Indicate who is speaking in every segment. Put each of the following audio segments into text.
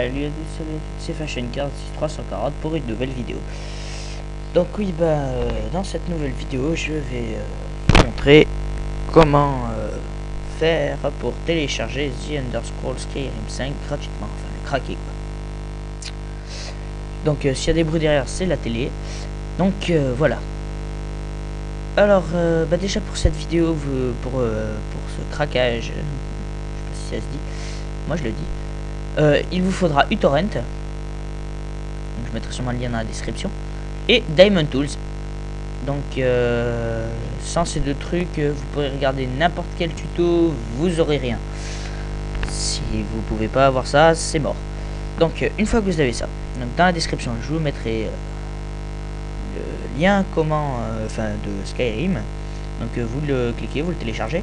Speaker 1: Salut à tous, c'est Fashion Card 340 pour une nouvelle vidéo. Donc oui, dans cette nouvelle vidéo, je vais vous montrer comment faire pour télécharger The Elder Scrolls Skyrim 5 gratuitement, enfin le craquer quoi. Donc s'il y a des bruits derrière, c'est la télé. Donc voilà. Alors déjà pour cette vidéo, pour ce craquage, je sais pas si ça se dit, moi je le dis. Il vous faudra uTorrent, donc je mettrai sûrement le lien dans la description, et Diamond Tools. Donc sans ces deux trucs, vous pourrez regarder n'importe quel tuto, vous aurez rien. Si vous pouvez pas avoir ça, c'est mort. Donc une fois que vous avez ça, donc dans la description je vous mettrai le lien de Skyrim. Donc vous le cliquez, vous le téléchargez.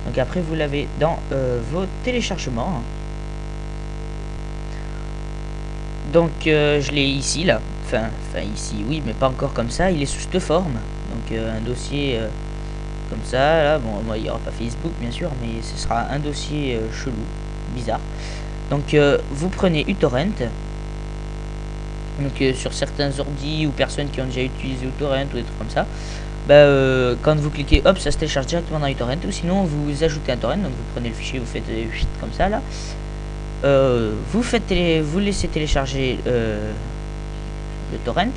Speaker 1: Donc après vous l'avez dans vos téléchargements. Donc je l'ai ici là, enfin ici oui, mais pas encore comme ça, il est sous cette forme. Donc un dossier comme ça là, bon moi il n'y aura pas Facebook bien sûr, mais ce sera un dossier chelou, bizarre. Donc vous prenez uTorrent. Donc sur certains ordi ou personnes qui ont déjà utilisé uTorrent ou des trucs comme ça, quand vous cliquez, hop, ça se télécharge directement dans uTorrent. Ou sinon vous ajoutez un torrent, donc vous prenez le fichier, vous faites comme ça là. Vous laissez télécharger le torrent.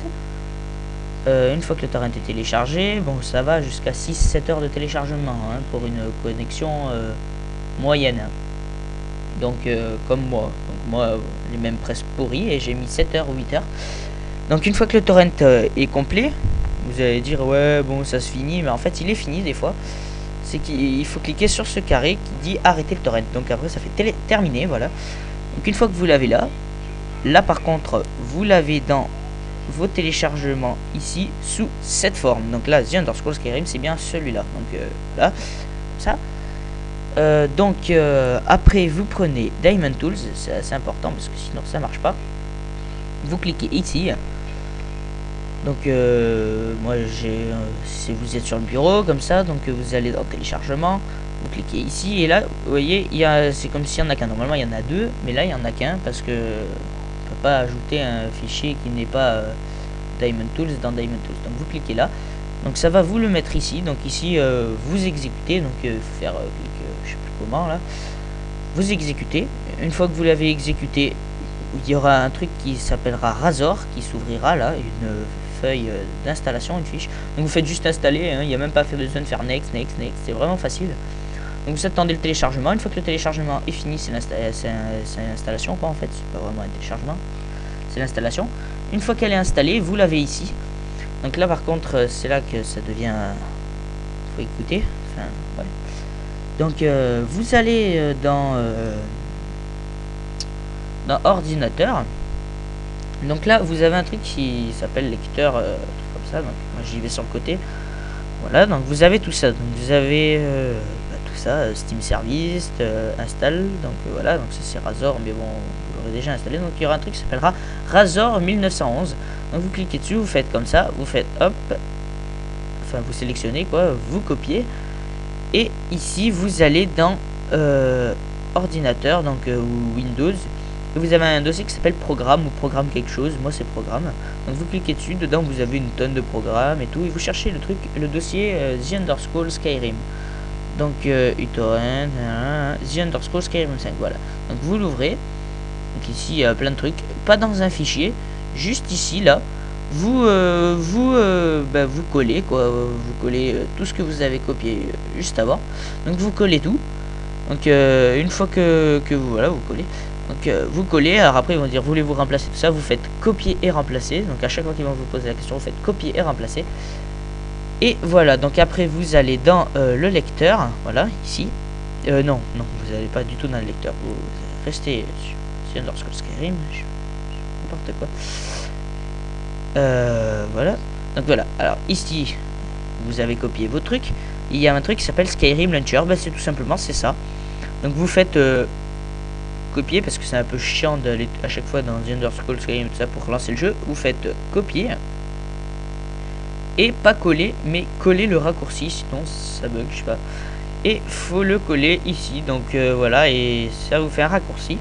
Speaker 1: Une fois que le torrent est téléchargé, bon ça va jusqu'à 6-7 heures de téléchargement hein, pour une connexion moyenne. Donc comme moi, il est même presque pourri et j'ai mis 7 heures ou 8 heures. Donc une fois que le torrent est complet, vous allez dire ouais bon ça se finit, mais en fait il est fini des fois. C'est qu'il faut cliquer sur ce carré qui dit arrêter le torrent. Donc après ça fait terminer, voilà. Donc une fois que vous l'avez là par contre vous l'avez dans vos téléchargements ici sous cette forme. Donc là The Elder Scrolls Skyrim c'est bien celui-là. Donc là ça. Après vous prenez Diamond Tools, c'est assez important parce que sinon ça marche pas. Vous cliquez ici. Donc moi si vous êtes sur le bureau comme ça, donc vous allez dans téléchargement, vous cliquez ici et là vous voyez c'est comme s'il y en a qu'un. Normalement il y en a deux, mais là il y en a qu'un parce que on peut pas ajouter un fichier qui n'est pas Diamond Tools dans Diamond Tools. Donc vous cliquez là, donc ça va vous le mettre ici. Donc ici vous exécutez, donc il faut faire je sais plus comment là, vous exécutez. Une fois que vous l'avez exécuté, il y aura un truc qui s'appellera Razor qui s'ouvrira là, une feuille d'installation, une fiche. Donc vous faites juste installer, hein, il n'y a même pas besoin de faire next, c'est vraiment facile. Donc vous attendez le téléchargement. Une fois que le téléchargement est fini, c'est l'installation quoi en fait, c'est pas vraiment un téléchargement, c'est l'installation. Une fois qu'elle est installée, vous l'avez ici. Donc là par contre c'est là que ça devient, faut écouter, enfin ouais. Donc vous allez dans ordinateur. Donc là vous avez un truc qui s'appelle lecteur, comme ça. Donc moi j'y vais sur le côté. Voilà, donc vous avez tout ça. Donc vous avez tout ça, Steam Service, install. Donc voilà, donc ça c'est Razor, mais bon vous l'aurez déjà installé. Donc il y aura un truc qui s'appellera Razor 1911. Donc vous cliquez dessus, vous faites comme ça, vous faites hop, enfin vous sélectionnez quoi, vous copiez. Et ici vous allez dans ordinateur, donc ou Windows. Et vous avez un dossier qui s'appelle programme ou programme quelque chose. Moi c'est programme. Donc vous cliquez dessus, dedans vous avez une tonne de programmes et tout, et vous cherchez le dossier The Elder Scrolls Skyrim. Donc uTorrent, The Elder Scrolls Skyrim 5, voilà. Donc vous l'ouvrez. Donc ici il y a plein de trucs, pas dans un fichier, juste ici là. Vous collez quoi, vous collez tout ce que vous avez copié juste avant. Donc vous collez tout. Donc une fois que vous collez. Donc vous collez, alors après ils vont dire voulez-vous remplacer tout ça, vous faites copier et remplacer. Donc à chaque fois qu'ils vont vous poser la question, vous faites copier et remplacer. Et voilà, donc après vous allez dans le lecteur, voilà, ici. Non, vous n'allez pas du tout dans le lecteur, vous restez sur Elder Scrolls Skyrim, n'importe quoi. Voilà, donc voilà, alors ici vous avez copié vos trucs. Il y a un truc qui s'appelle Skyrim Launcher, c'est tout simplement c'est ça. Donc vous faites copier parce que c'est un peu chiant d'aller à chaque fois dans The Elder Scrolls Skyrim tout ça pour lancer le jeu. Vous faites copier et pas coller, mais coller le raccourci, sinon ça bug, je sais pas. Et faut le coller ici, donc voilà, et ça vous fait un raccourci.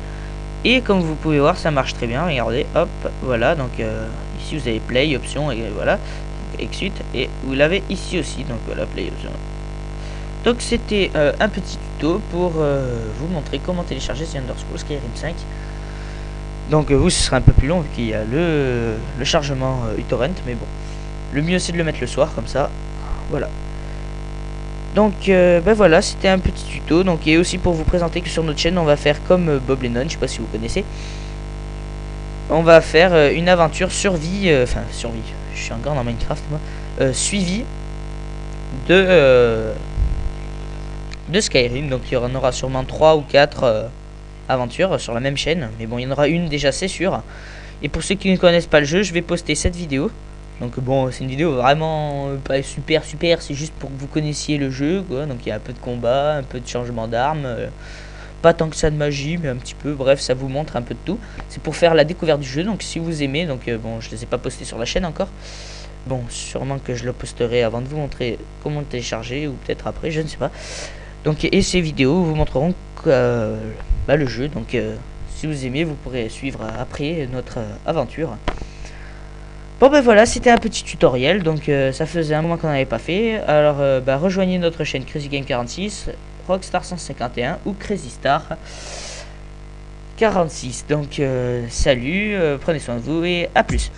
Speaker 1: Et comme vous pouvez voir, ça marche très bien. Regardez, hop, voilà. Donc ici vous avez play, option, et voilà, exit. Et vous l'avez ici aussi. Donc voilà, play, option. Donc c'était un petit tuto pour vous montrer comment télécharger The Elder Scrolls Skyrim 5. Donc vous, ce sera un peu plus long vu qu'il y a le chargement uTorrent, mais bon, le mieux c'est de le mettre le soir comme ça. Voilà. Donc ben voilà, c'était un petit tuto. Donc et aussi pour vous présenter que sur notre chaîne on va faire comme Bob Lennon, je sais pas si vous connaissez. On va faire une aventure survie, enfin survie, je suis encore dans Minecraft moi, suivi de Skyrim. Donc il y en aura sûrement 3 ou 4 aventures sur la même chaîne, mais bon il y en aura une déjà c'est sûr. Et pour ceux qui ne connaissent pas le jeu, je vais poster cette vidéo. Donc bon, c'est une vidéo vraiment pas super, c'est juste pour que vous connaissiez le jeu, quoi. Donc il y a un peu de combat, un peu de changement d'armes, pas tant que ça de magie, mais un petit peu, bref, ça vous montre un peu de tout. C'est pour faire la découverte du jeu, donc si vous aimez, donc bon, je les ai pas postés sur la chaîne encore. Bon, sûrement que je le posterai avant de vous montrer comment le télécharger, ou peut-être après, je ne sais pas. Donc, et ces vidéos vous montreront bah, le jeu, donc si vous aimez, vous pourrez suivre après notre aventure. Bon ben voilà, c'était un petit tutoriel, donc ça faisait un moment qu'on n'avait pas fait. Alors bah, rejoignez notre chaîne Crazy Game 46, Rockstar 151 ou Crazy Star 46. Donc salut, prenez soin de vous et à plus.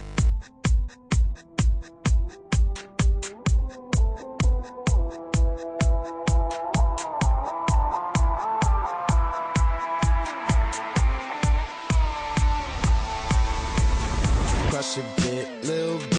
Speaker 2: Crush a bit, little